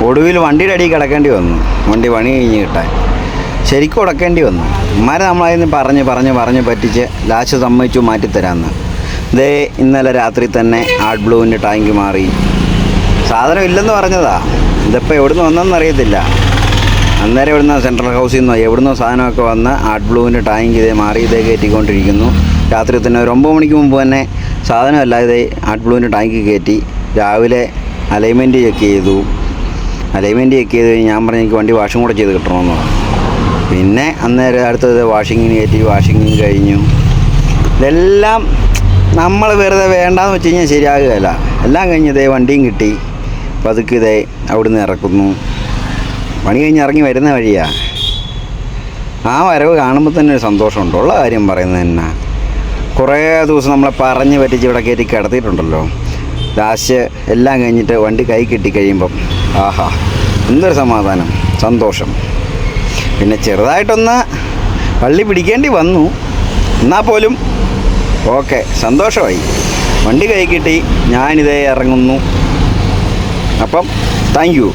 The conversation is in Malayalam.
ഒടുവിൽ വണ്ടിയുടെ അടിയിൽ കിടക്കേണ്ടി വന്നു. വണ്ടി പണി കഴിഞ്ഞ് കിട്ടാൻ ശരിക്കും ഉടക്കേണ്ടി വന്നു. ഇമാരെ നമ്മളതിന് പറഞ്ഞ് പറ്റിച്ച് ലാസ്റ്റ് സമ്മതിച്ചു മാറ്റിത്തരാമെന്ന്. ഇതേ ഇന്നലെ രാത്രി തന്നെ ആർട്ട് ബ്ലൂവിൻ്റെ ടാങ്ക് മാറി. സാധനം ഇല്ലെന്ന് പറഞ്ഞതാ. ഇതിപ്പോൾ എവിടുന്ന് വന്നതെന്ന് അറിയത്തില്ല. അന്നേരം ഇവിടുന്ന് സെൻട്രൽ ഹൗസിൽ നിന്നോ എവിടുന്നോ സാധനമൊക്കെ വന്ന് ആർട്ട് ബ്ലൂവിൻ്റെ ടാങ്ക് ഇതേ മാറി ഇതേ കയറ്റിക്കൊണ്ടിരിക്കുന്നു. രാത്രി തന്നെ ഒരു 9 മണിക്ക് മുമ്പ് തന്നെ സാധനമല്ല ഇതേ ആർട്ട് ബ്ലൂവിൻ്റെ ടാങ്ക് കയറ്റി. രാവിലെ അലൈൻമെൻറ്റ് ചെക്ക് ചെയ്തു കഴിഞ്ഞ് ഞാൻ പറഞ്ഞു എനിക്ക് വണ്ടി വാഷിംഗ് കൂടെ ചെയ്ത് കിട്ടണമെന്ന് പറഞ്ഞു. പിന്നെ അന്നേരം അടുത്തത് വാഷിങ്ങിന് കയറ്റി. വാഷിങ്ങിന് കഴിഞ്ഞു. ഇതെല്ലാം നമ്മൾ വെറുതെ വേണ്ടാന്ന് വെച്ച് കഴിഞ്ഞാൽ ശരിയാകുകയല്ല. എല്ലാം കഴിഞ്ഞ് ഇതേ വണ്ടിയും കിട്ടി. പതുക്കെ ഇതേ അവിടുന്ന് ഇറക്കുന്നു. പണി കഴിഞ്ഞ് ഇറങ്ങി വരുന്ന വഴിയാണ്. ആ വരവ് കാണുമ്പോൾ തന്നെ ഒരു സന്തോഷമുണ്ട്. ഉള്ള കാര്യം പറയുന്നത് തന്നെ. കുറേ ദിവസം നമ്മളെ പറഞ്ഞ് പറ്റിച്ച് ഇവിടെ കയറ്റി കിടത്തിയിട്ടുണ്ടല്ലോ. ലാസ്റ്റ് എല്ലാം കഴിഞ്ഞിട്ട് വണ്ടി കൈ കിട്ടി കഴിയുമ്പം ആഹാ എന്തൊരു സമാധാനം, സന്തോഷം. പിന്നെ ചെറുതായിട്ടൊന്ന് വള്ളി പിടിക്കേണ്ടി വന്നു. എന്നാൽ പോലും ഓക്കെ, സന്തോഷമായി. വണ്ടി കൈ കിട്ടി. ഞാനിതേ ഇറങ്ങുന്നു. അപ്പം താങ്ക് യു.